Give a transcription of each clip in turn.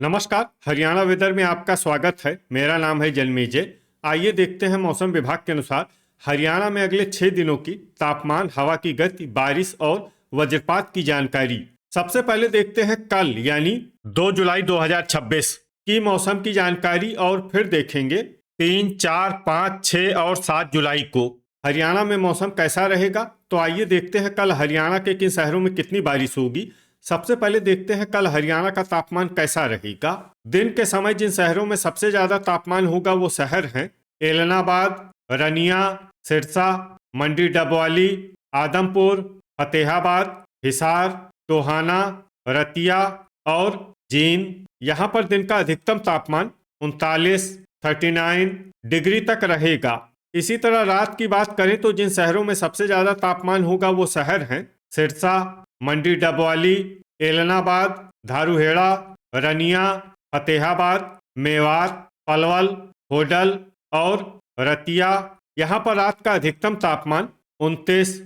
नमस्कार। हरियाणा वेदर में आपका स्वागत है। मेरा नाम है जन्मेजय। आइए देखते हैं मौसम विभाग के अनुसार हरियाणा में अगले 6 दिनों की तापमान, हवा की गति, बारिश और वज्रपात की जानकारी। सबसे पहले देखते हैं कल यानी 2 जुलाई 2026 की मौसम की जानकारी और फिर देखेंगे 3, 4, 5, 6 और 7 जुलाई को हरियाणा में मौसम कैसा रहेगा। तो आइए देखते हैं कल हरियाणा के किन शहरों में कितनी बारिश होगी। सबसे पहले देखते हैं कल हरियाणा का तापमान कैसा रहेगा। दिन के समय जिन शहरों में सबसे ज्यादा तापमान होगा वो शहर हैं एलनाबाद, रनिया, सिरसा, मंडी डबवाली, आदमपुर, फतेहाबाद, हिसार, टोहाना, रतिया और जींद। यहाँ पर दिन का अधिकतम तापमान 39 डिग्री तक रहेगा। इसी तरह रात की बात करें तो जिन शहरों में सबसे ज्यादा तापमान होगा वो शहर हैं सिरसा, मंडी डबवाली, एलनाबाद, धारूहेड़ा, रनिया, फतेहाबाद, मेवात, पलवल, होडल और रतिया। यहाँ पर रात का अधिकतम तापमान 29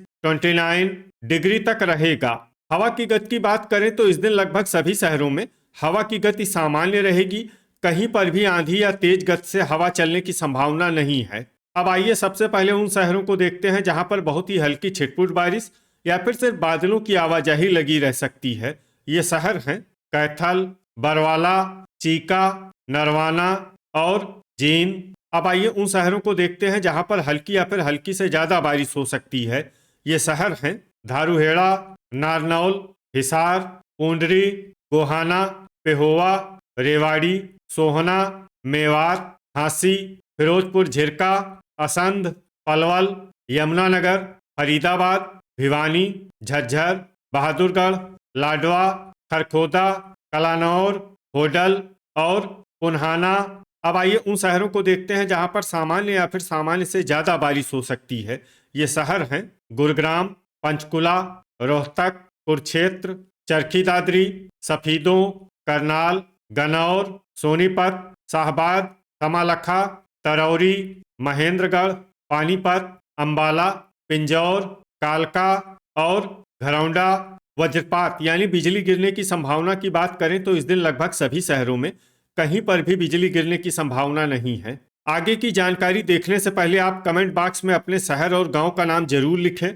डिग्री तक रहेगा। हवा की गति की बात करें तो इस दिन लगभग सभी शहरों में हवा की गति सामान्य रहेगी। कहीं पर भी आंधी या तेज गति से हवा चलने की संभावना नहीं है। अब आइए सबसे पहले उन शहरों को देखते हैं जहां पर बहुत ही हल्की छिटपुट बारिश या फिर सिर्फ बादलों की आवाजाही लगी रह सकती है। ये शहर हैं कैथल, बरवाला, चीका, नरवाना और जींद। अब आइए उन शहरों को देखते हैं जहां पर हल्की या फिर हल्की से ज्यादा बारिश हो सकती है। ये शहर हैं धारूहेड़ा, नारनौल, हिसार, पूंडरी, गोहाना, पेहोवा, रेवाड़ी, सोहना, मेवात, झांसी, फिरोजपुर झिरका, असंध, पलवल, यमुनानगर, फरीदाबाद, भिवानी, झज्जर, बहादुरगढ़, लाडवा, खरखोदा, कलानौर, होडल और पुन्हाना। अब आइए उन शहरों को देखते हैं जहां पर सामान्य या फिर सामान्य से ज्यादा बारिश हो सकती है। ये शहर हैं गुरुग्राम, पंचकुला, रोहतक, कुरुक्षेत्र, चरखी दादरी, सफीदों, करनाल, गन्नौर, सोनीपत, शाहबाद, कमालखा, तरौरी, महेंद्रगढ़, पानीपत, अंबाला, पिंजौर, कालका और घरौंडा। वज्रपात यानी बिजली गिरने की संभावना की बात करें तो इस दिन लगभग सभी शहरों में कहीं पर भी बिजली गिरने की संभावना नहीं है। आगे की जानकारी देखने से पहले आप कमेंट बॉक्स में अपने शहर और गांव का नाम जरूर लिखें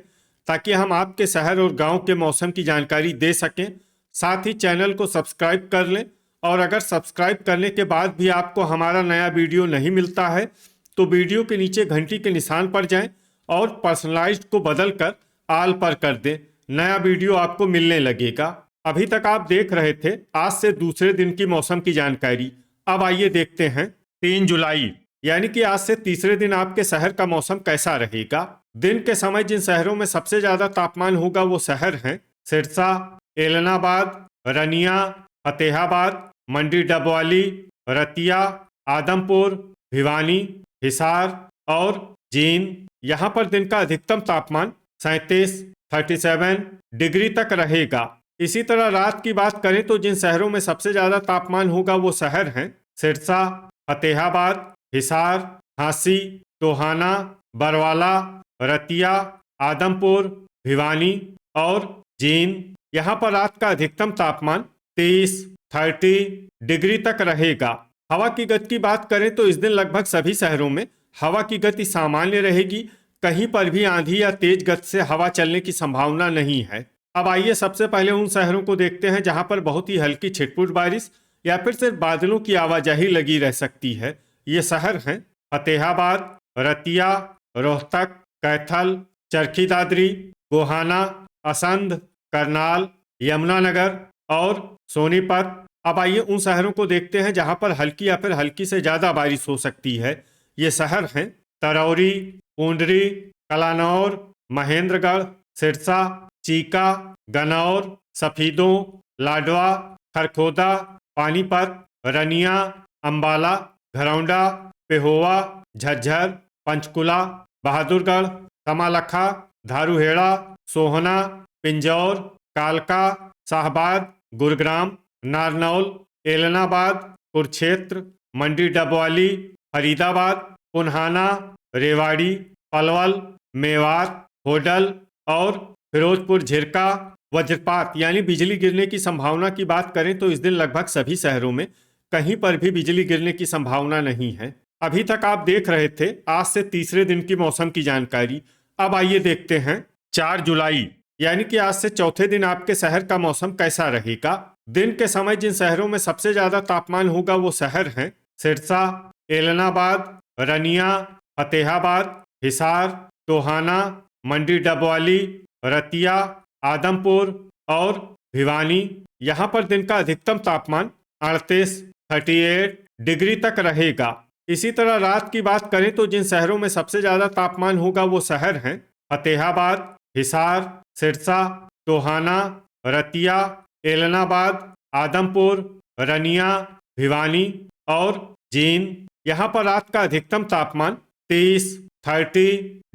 ताकि हम आपके शहर और गांव के मौसम की जानकारी दे सकें। साथ ही चैनल को सब्सक्राइब कर लें और अगर सब्सक्राइब करने के बाद भी आपको हमारा नया वीडियो नहीं मिलता है तो वीडियो के नीचे घंटी के निशान पर जाएं और पर्सनलाइज्ड को बदलकर आल पर कर दें। नया वीडियो आपको मिलने लगेगा। अभी तक आप देख रहे थे आज से दूसरे दिन की मौसम की जानकारी। अब आइए देखते हैं 3 जुलाई यानी कि आज से तीसरे दिन आपके शहर का मौसम कैसा रहेगा। दिन के समय जिन शहरों में सबसे ज्यादा तापमान होगा वो शहर हैं सिरसा, एलनाबाद, रनिया, फतेहाबाद, मंडी डबवाली, रतिया, आदमपुर, भिवानी, हिसार और जींद। यहाँ पर दिन का अधिकतम तापमान 37 डिग्री तक रहेगा। इसी तरह रात की बात करें तो जिन शहरों में सबसे ज्यादा तापमान होगा वो शहर हैं सिरसा, फतेहाबाद, हिसार, झांसी, टोहाना, बरवाला, रतिया, आदमपुर, भिवानी और जींद। यहाँ पर रात का अधिकतम तापमान 30 डिग्री तक रहेगा। हवा की गति की बात करें तो इस दिन लगभग सभी शहरों में हवा की गति सामान्य रहेगी। कहीं पर भी आंधी या तेज गति से हवा चलने की संभावना नहीं है। अब आइए सबसे पहले उन शहरों को देखते हैं जहां पर बहुत ही हल्की छिटपुट बारिश या फिर सिर्फ बादलों की आवाजाही लगी रह सकती है। ये शहर हैं फतेहाबाद, रतिया, रोहतक, कैथल, चरखी दादरी, गोहाना, असंध, करनाल, यमुनानगर और सोनीपत। अब आइए उन शहरों को देखते हैं जहां पर हल्की या फिर हल्की से ज्यादा बारिश हो सकती है। ये शहर हैं तरौरी, पूंडरी, कलानौर, महेंद्रगढ़, सिरसा, चीका, गन्नौर, सफीदों, लाडवा, खरखोदा, पानीपत, रनिया, अंबाला, घरौंडा, पेहोवा, झज्जर, पंचकुला, बहादुरगढ़, कमालखा, धारूहेड़ा, सोहना, पिंजौर, कालका, शाहबाद, गुरुग्राम, नारनौल, एलनाबाद, कुरुक्षेत्र, मंडी डबवाली, फरीदाबाद, पुन्हाना, रेवाड़ी, पलवल, मेवात, होडल और फिरोजपुर झिरका वज्रपात यानी बिजली गिरने की संभावना की बात करें तो इस दिन लगभग सभी शहरों में कहीं पर भी बिजली गिरने की संभावना नहीं है। अभी तक आप देख रहे थे आज से तीसरे दिन की मौसम की जानकारी। अब आइए देखते हैं 4 जुलाई यानी कि आज से चौथे दिन आपके शहर का मौसम कैसा रहेगा। दिन के समय जिन शहरों में सबसे ज्यादा तापमान होगा वो शहर हैं सिरसा, एलनाबाद, रनिया, फतेहाबाद, हिसार, टोहाना, मंडी डबवाली, रतिया, आदमपुर और भिवानी। यहाँ पर दिन का अधिकतम तापमान 38 डिग्री तक रहेगा। इसी तरह रात की बात करें तो जिन शहरों में सबसे ज्यादा तापमान होगा वो शहर हैं फतेहाबाद, हिसार, सिरसा, टोहाना, रतिया, एलनाबाद, आदमपुर, रनिया, भिवानी और जींद। यहाँ पर रात का अधिकतम तापमान 30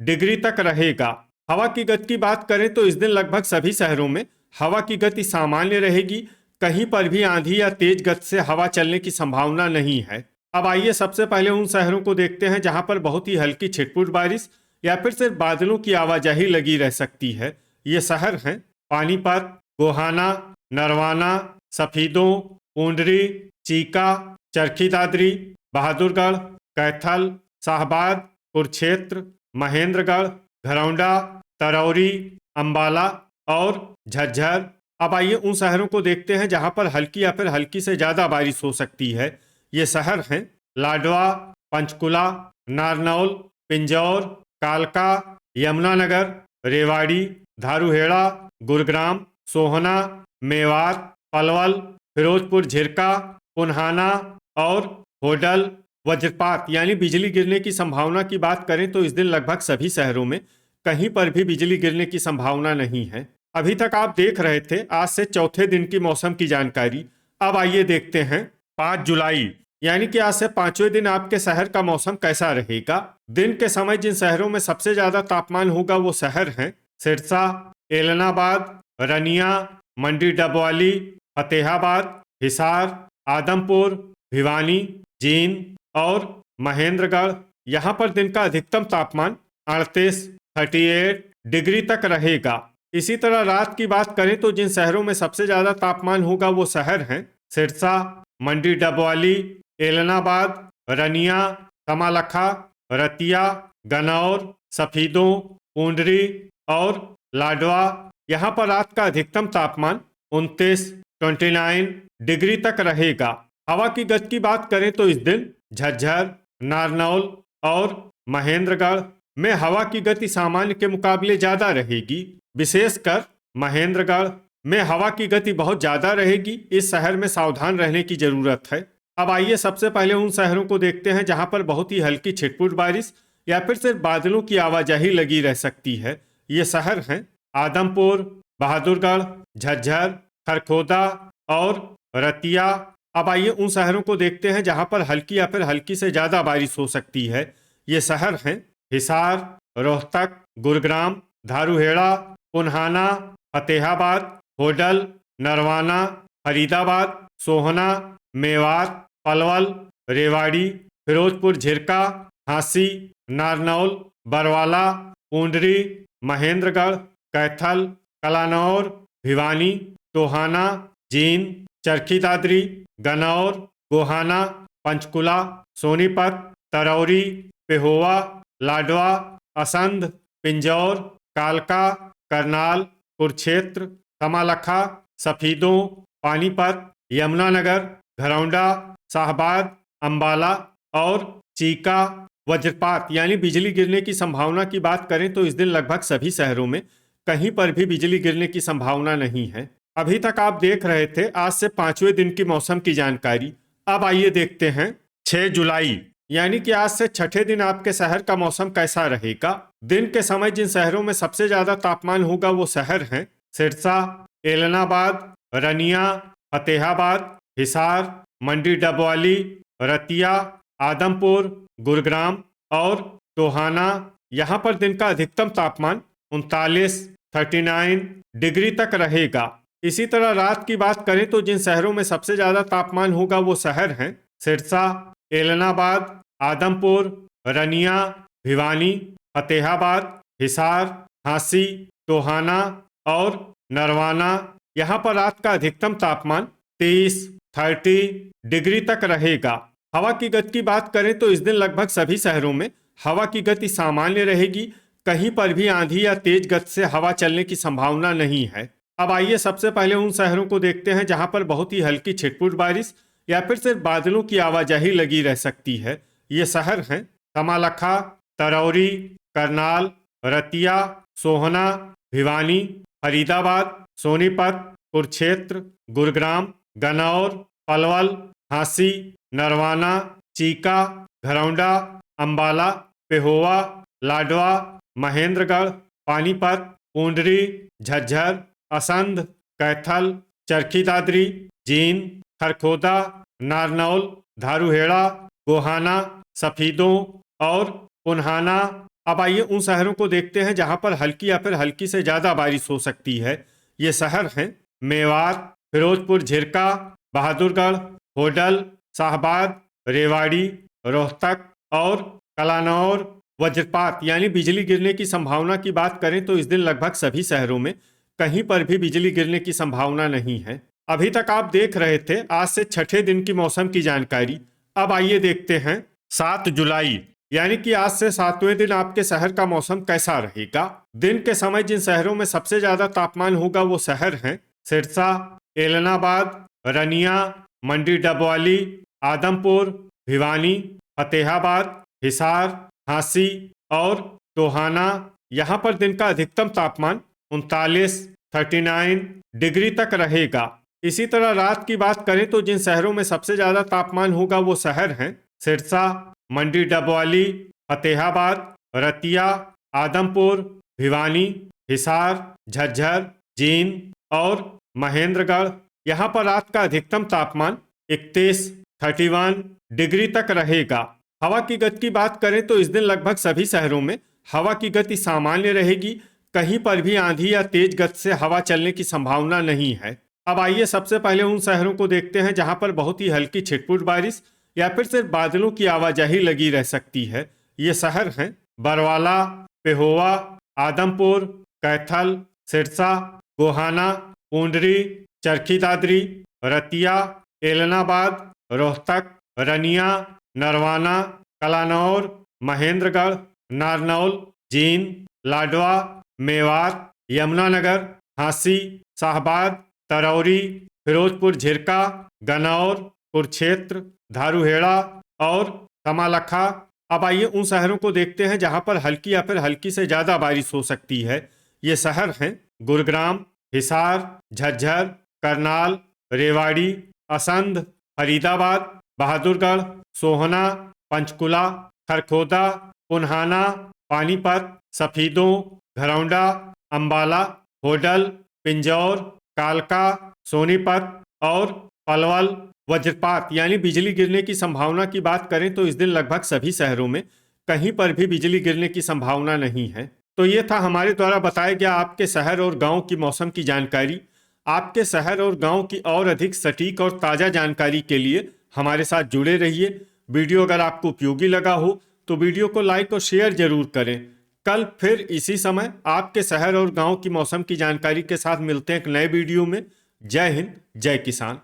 डिग्री तक रहेगा। हवा की गति की बात करें तो इस दिन लगभग सभी शहरों में हवा की गति सामान्य रहेगी। कहीं पर भी आंधी या तेज गति से हवा चलने की संभावना नहीं है। अब आइए सबसे पहले उन शहरों को देखते हैं जहां पर बहुत ही हल्की छिटपुट बारिश या फिर सिर्फ बादलों की आवाजाही लगी रह सकती है। ये शहर हैं पानीपत, गोहाना, नरवाना, सफीदों, पूंडरी, चीका, चरखी दादरी, बहादुरगढ़, कैथल, शाहबाद, कुरुक्षेत्र, महेंद्रगढ़, घरौंडा, तरौरी, अंबाला और झज्जर। अब आइए उन शहरों को देखते हैं जहां पर हल्की या फिर हल्की से ज्यादा बारिश हो सकती है। ये शहर हैं लाडवा, पंचकुला, नारनौल, पिंजौर, कालका, यमुनानगर, रेवाड़ी, धारूहेड़ा, गुरुग्राम, सोहना, मेवात, पलवल, फिरोजपुर झिरका, पुन्हाना और होडल। वज्रपात यानी बिजली गिरने की संभावना की बात करें तो इस दिन लगभग सभी शहरों में कहीं पर भी बिजली गिरने की संभावना नहीं है। अभी तक आप देख रहे थे आज से चौथे दिन की मौसम की जानकारी। अब आइए देखते हैं 5 जुलाई यानी कि आज से पांचवें दिन आपके शहर का मौसम कैसा रहेगा। दिन के समय जिन शहरों में सबसे ज्यादा तापमान होगा वो शहर हैं सिरसा, एलनाबाद, रनिया, मंडी डबवाली, फतेहाबाद, हिसार, आदमपुर, भिवानी, जींद और महेंद्रगढ़। यहाँ पर दिन का अधिकतम तापमान 38 डिग्री तक रहेगा। इसी तरह रात की बात करें तो जिन शहरों में सबसे ज्यादा तापमान होगा वो शहर हैं सिरसा, मंडी डबवाली, एलनाबाद, रनिया, कमालखा, रतिया, गनौर, सफीदों, पूंडरी और लाडवा। यहाँ पर रात का अधिकतम तापमान 29 डिग्री तक रहेगा। हवा की गति की बात करें तो इस दिन झज्जर, नारनौल और महेंद्रगढ़ में हवा की गति सामान्य के मुकाबले ज्यादा रहेगी। विशेषकर महेंद्रगढ़ में हवा की गति बहुत ज्यादा रहेगी। इस शहर में सावधान रहने की जरूरत है। अब आइए सबसे पहले उन शहरों को देखते हैं जहां पर बहुत ही हल्की छिटपुट बारिश या फिर सिर्फ बादलों की आवाजाही लगी रह सकती है। ये शहर हैं आदमपुर, बहादुरगढ़, झज्जर, खरखोदा और रतिया। अब आइए उन शहरों को देखते हैं जहां पर हल्की या फिर हल्की से ज्यादा बारिश हो सकती है। ये शहर हैं हिसार, रोहतक, गुरुग्राम, धारूहेड़ा, पुन्हाना, फतेहाबाद, होडल, नरवाना, फरीदाबाद, सोहना, मेवात, पलवल, रेवाड़ी, फिरोजपुर झिरका, झांसी, नारनौल, बरवाला, पूंडरी, महेंद्रगढ़, कैथल, कलानौर, भिवानी, टोहाना, जींद, चरखी दादरी, गनौर, गोहाना, पंचकुला, सोनीपत, तरौरी, पेहोवा, लाडवा, असंध, पिंजौर, कालका, करनाल, कुरुक्षेत्र, कमालखा, सफीदों, पानीपत, यमुनानगर, घरौंडा, शाहबाद, अंबाला और चीका। वज्रपात यानी बिजली गिरने की संभावना की बात करें तो इस दिन लगभग सभी शहरों में कहीं पर भी बिजली गिरने की संभावना नहीं है। अभी तक आप देख रहे थे आज से पांचवें दिन की मौसम की जानकारी। अब आइए देखते हैं 6 जुलाई यानी कि आज से छठे दिन आपके शहर का मौसम कैसा रहेगा। दिन के समय जिन शहरों में सबसे ज्यादा तापमान होगा वो शहर हैं सिरसा, एलनाबाद, रनिया, फतेहाबाद, हिसार, मंडी डबवाली, रतिया, आदमपुर, गुरुग्राम और टोहाना। यहाँ पर दिन का अधिकतम तापमान 39 डिग्री तक रहेगा। इसी तरह रात की बात करें तो जिन शहरों में सबसे ज्यादा तापमान होगा वो शहर हैं सिरसा, एलनाबाद, आदमपुर, रनिया, भिवानी, फतेहाबाद, हिसार, झांसी, टोहाना और नरवाना, यहाँ पर रात का अधिकतम तापमान 30 डिग्री तक रहेगा। हवा की गति की बात करें तो इस दिन लगभग सभी शहरों में हवा की गति सामान्य रहेगी। कहीं पर भी आंधी या तेज गति से हवा चलने की संभावना नहीं है। अब आइए सबसे पहले उन शहरों को देखते हैं जहां पर बहुत ही हल्की छिटपुट बारिश या फिर सिर्फ बादलों की आवाजाही लगी रह सकती है। ये शहर हैं कमालखा, तरौरी, करनाल, रतिया, सोहना, भिवानी, फरीदाबाद, सोनीपत, कुरुक्षेत्र, गुरुग्राम, गन्नौर, पलवल, झांसी, नरवाना, चीका, घरौंडा, अंबाला, पेहोवा, लाडवा, महेंद्रगढ़, पानीपत, पूंडरी, झज्जर, असंध, कैथल, चरखी दादरी, जींद, खरखोदा, नारनौल, धारूहेड़ा, गोहाना, सफीदों और पुन्हाना। अब आइए उन शहरों को देखते हैं जहां पर हल्की या फिर हल्की से ज्यादा बारिश हो सकती है। ये शहर हैं मेवात, फिरोजपुर झिरका, बहादुरगढ़, होडल, शाहबाद, रेवाड़ी, रोहतक और कलानौर। वज्रपात यानी बिजली गिरने की संभावना की बात करें तो इस दिन लगभग सभी शहरों में कहीं पर भी बिजली गिरने की संभावना नहीं है। अभी तक आप देख रहे थे आज से छठे दिन की मौसम की जानकारी। अब आइए देखते हैं 7 जुलाई यानी कि आज से 7वें दिन आपके शहर का मौसम कैसा रहेगा। दिन के समय जिन शहरों में सबसे ज्यादा तापमान होगा वो शहर हैं सिरसा, एलनाबाद, रनिया, मंडी डबवाली, आदमपुर, भिवानी, फतेहाबाद, हिसार, झांसी और टोहाना। यहाँ पर दिन का अधिकतम तापमान 39 डिग्री तक रहेगा। इसी तरह रात की बात करें तो जिन शहरों में सबसे ज्यादा तापमान होगा वो शहर हैं सिरसा, मंडी डबवाली, फतेहाबाद, रतिया, आदमपुर, भिवानी, हिसार, झज्जर, जींद और महेंद्रगढ़। यहाँ पर रात का अधिकतम तापमान 31 डिग्री तक रहेगा। हवा की गति की बात करें तो इस दिन लगभग सभी शहरों में हवा की गति सामान्य रहेगी। कहीं पर भी आंधी या तेज गति से हवा चलने की संभावना नहीं है। अब आइए सबसे पहले उन शहरों को देखते हैं जहां पर बहुत ही हल्की छिटपुट बारिश या फिर सिर्फ बादलों की आवाजाही लगी रह सकती है। ये शहर हैं बरवाला, पेहोवा, आदमपुर, कैथल, सिरसा, गोहाना, पूंडरी, चरखी दादरी, रतिया, एलनाबाद, रोहतक, रनिया, नरवाना, कलानौर, महेंद्रगढ़, नारनौल, जींद, लाडवा, मेवात, यमुनानगर, झांसी, शाहबाद, तरौरी, फिरोजपुर झिरका, गन्नौर, कुरुक्षेत्र, धारूहेड़ा और कमालखा। अब आइए उन शहरों को देखते हैं जहां पर हल्की या फिर हल्की से ज्यादा बारिश हो सकती है। ये शहर हैं गुरुग्राम, हिसार, झज्जर, करनाल, रेवाड़ी, असंध, फरीदाबाद, बहादुरगढ़, सोहना, पंचकुला, खरखोदा, पुन्हाना, पानीपत, सफीदों, घरौंडा, अंबाला, होडल, पिंजौर, कालका, सोनीपत और पलवल। वज्रपात यानी बिजली गिरने की संभावना की बात करें तो इस दिन लगभग सभी शहरों में कहीं पर भी बिजली गिरने की संभावना नहीं है। तो ये था हमारे द्वारा बताया गया आपके शहर और गांव की मौसम की जानकारी। आपके शहर और गांव की और अधिक सटीक और ताज़ा जानकारी के लिए हमारे साथ जुड़े रहिए। वीडियो अगर आपको उपयोगी लगा हो तो वीडियो को लाइक और शेयर जरूर करें। कल फिर इसी समय आपके शहर और गांव की मौसम की जानकारी के साथ मिलते हैं एक नए वीडियो में। जय हिंद, जय किसान।